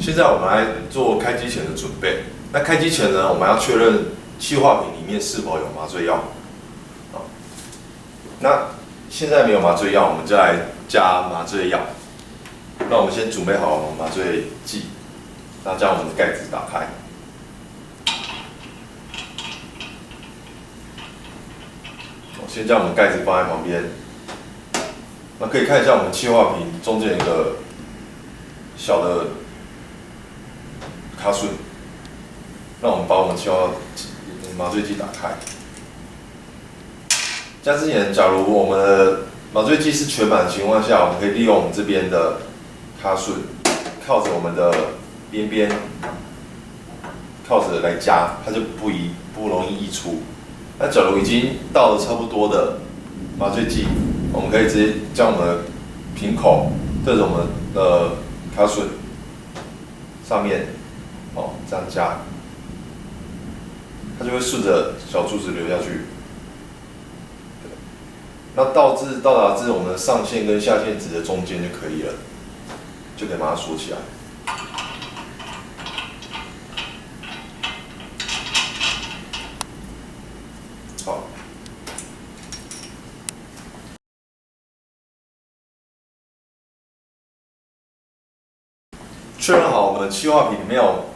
现在我们来做开机前的准备。那开机前呢，我们要确认气化瓶里面是否有麻醉药。那现在没有麻醉药，我们就来加麻醉药。那我们先准备好麻醉剂，那将我们的盖子打开。先将我们盖子放在旁边。那可以看一下我们气化瓶中间有一个小的卡榫。那我们把我们气化麻醉剂打开。加之前，假如我们的麻醉剂是全满的情况下，我们可以利用我们这边的卡榫，靠着我们的边边，靠着来加，它就不容易溢出。那假如已经到了差不多的麻醉剂，我们可以直接将我们的瓶口对着我们的卡榫上面，这样加，它就会顺着小柱子流下去。那到达至我们的上限跟下限值的中间就可以了，就可以把它锁起来。好，确认好我们的气化瓶里面有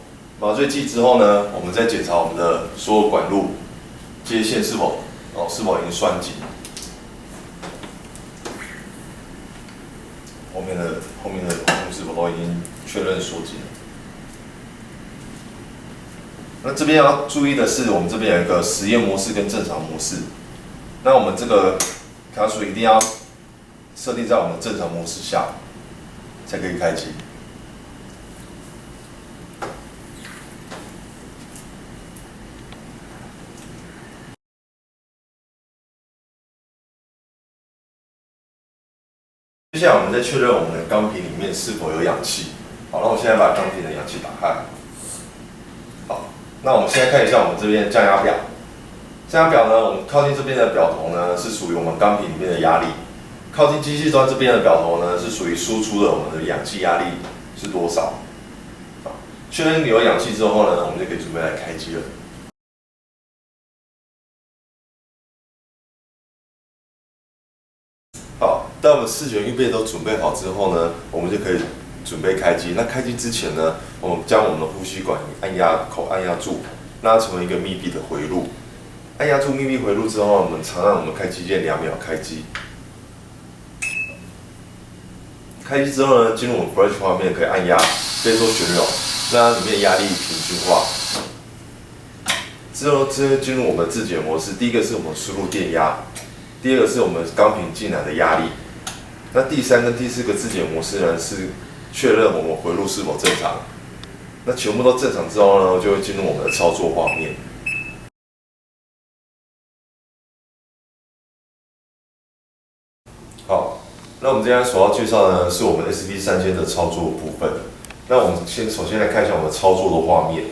麻醉剂之后呢，我们再检查我们的所有管路接线是否已经拴紧。后面的管路是否都已经确认锁紧了？那这边要注意的是，我们这边有一个实验模式跟正常模式。那我们这个卡榫一定要设定在我们正常模式下，才可以开机。接下来我们再确认我们的钢瓶里面是否有氧气。好，那我现在把钢瓶的氧气打开。好，那我们现在看一下我们这边的降压表。降压表呢，我们靠近这边的表头呢是属于我们钢瓶里面的压力，靠近机器端这边的表头呢是属于输出的我们的氧气压力是多少。好，确认有氧气之后呢，我们就可以准备来开机了。好，当我们视觉预备都准备好之后呢，我们就可以准备开机。那开机之前呢，我们将我们的呼吸管按压住，让它成为一个密闭的回路。按压住密闭回路之后，我们长按我们开机键2秒开机。开机之后呢，进入我们 Flash 画面可以按压飞梭旋钮，让它里面的压力平均化。之后进入我们自检模式，第一个是我们输入电压。第二个是我们钢瓶进来的压力，那第3跟第4个自检模式呢是确认我们回路是否正常。那全部都正常之后呢，就会进入我们的操作画面。好，那我们今天所要介绍呢是我们 SP3000的操作部分。那我们首先来看一下我们操作的画面。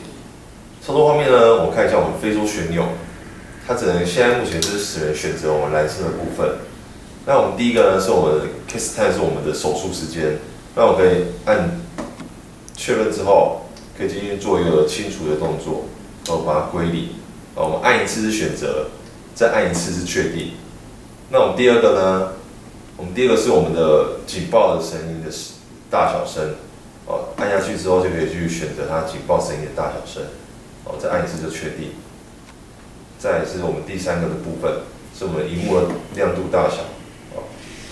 操作画面呢，我们看一下我们飞梭旋钮。它现在目前是使人选择我们蓝色的部分。那我们第一个呢是我们的 case time 是我们的手术时间。那我可以按确认之后，可以进行做一个清除的动作，然后把它归零。我们按一次是选择，再按一次是确定。那我们第二个呢？我们第二个是我们的警报的声音的大小声。按下去之后就可以去选择它警报声音的大小声。再按一次就确定。再来是我们第3个的部分，是我们萤幕的亮度大小，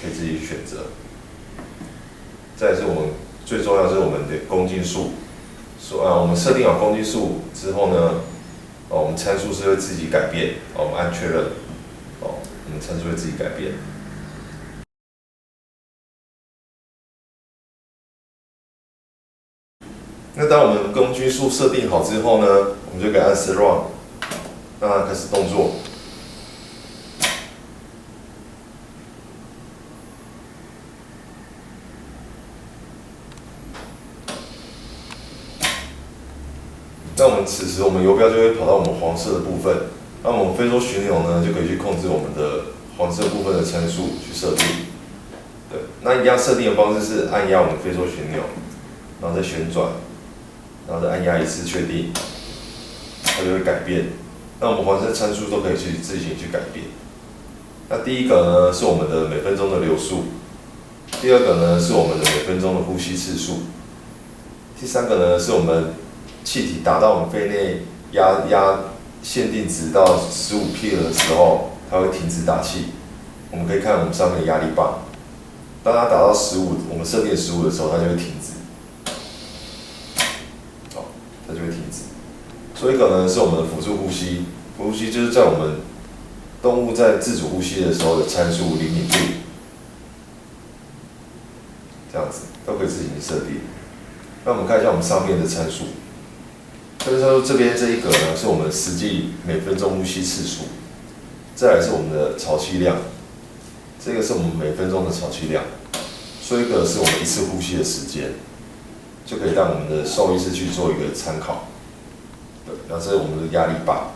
可以自己选择。再来是我们最重要是我们的公斤数，我们设定好公斤数之后呢，我们参数是会自己改变，我们按确认，我们参数会自己改变。那当我们公斤数设定好之后呢，我们就可以按 Start Run。让它开始动作。那我们此时我们游标就会跑到我们黄色的部分，那我们飞梭旋钮呢就可以去控制我们的黄色部分的参数去设定。对，那一样设定的方式是按压我们飞梭旋钮，然后再旋转，然后再按压一次确定，它就会改变。那我们环身参数都可以去自行去改变。那第一个呢是我们的每分钟的流速，第二个呢是我们的每分钟的呼吸次数，第三个呢是我们气体达到我们肺内压限定值到15 p 的时候，它会停止打气。我们可以看我们上面的压力棒，当它达到15，我们设定15的时候，它就会停止。好，它就会停止。最后一个呢是我们的辅助呼吸，辅助呼吸就是在我们动物在自主呼吸的时候的参数灵敏度，这样子都可以自行设定。那我们看一下我们上面的参数，这边这一格呢是我们实际每分钟呼吸次数，再来是我们的潮气量，这个是我们每分钟的潮气量，所以一个是我们一次呼吸的时间，就可以让我们的兽医师去做一个参考。对，然后这是我们的压力棒。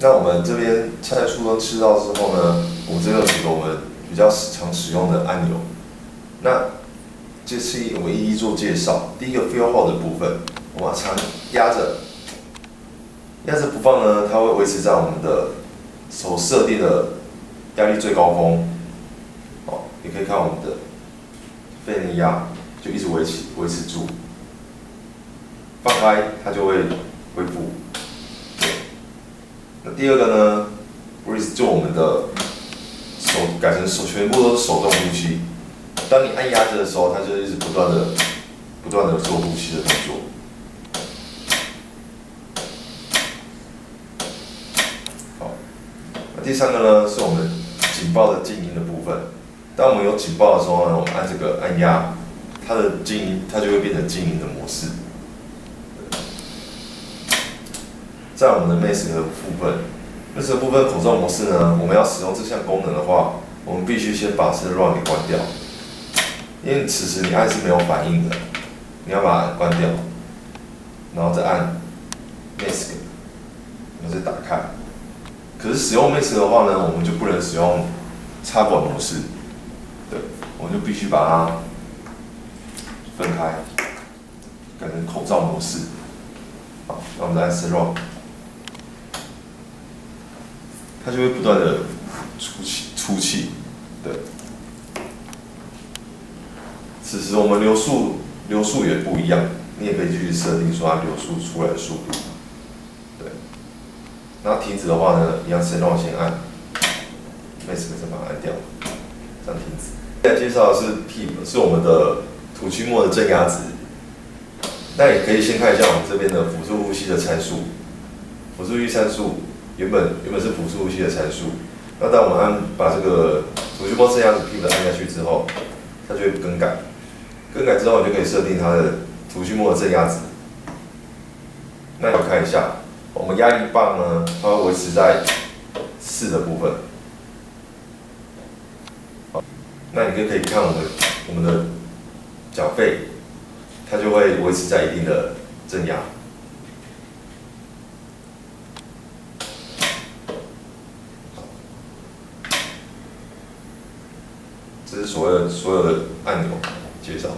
那我们这边参数都知道之后呢，我们这个有几个我们比较常使用的按钮。那这次我们一一做介绍。第一个 feel hold 的部分，我们常压着不放呢，它会维持在我们的所设定的压力最高峰。好，你可以看我们的肺内压就一直维持住，放开它就会恢复。那第二个呢 ，breathe 就我们的手改成全部都是手动呼吸。当你按压着的时候，它就一直不断的做呼吸的动作。好，那第三个呢，是我们警报的静音的部分。当我们有警报的时候呢，我们按这个按压，它的静音它就会变成静音的模式。在我们的 mask 的部分，mask 的部分口罩模式呢，我们要使用这项功能的话，我们必须先把 Run 给关掉，因为此时你按是没有反应的，你要把它关掉，然后再按 mask， 然后再打开。可是使用 mask 的话呢，我们就不能使用插管模式，对，我们就必须把它分开，改成口罩模式。好，那我们再按 Run。它就会不断的出气，对。此时我们流速也不一样，你也可以去设定说它流速出来的速度，对。然后停止的话呢，一样先让我先按 ，mask 再把它按掉，这样停止。现在介绍的是 PEEP， 是我们的吐气末的正压值。那也可以先看一下我们这边的辅助呼吸的参数，辅助呼吸参数。原本是辅助呼吸的参数，那当我们把这个吐气末正压值 PEEP 按下去之后，它就会更改。更改之后，你就可以设定它的吐气末的正压值。那你看一下，我们压力棒呢，它会维持在4的部分。好，那你就可以看我们的脚背，它就会维持在一定的正压。这是所有的按钮介绍。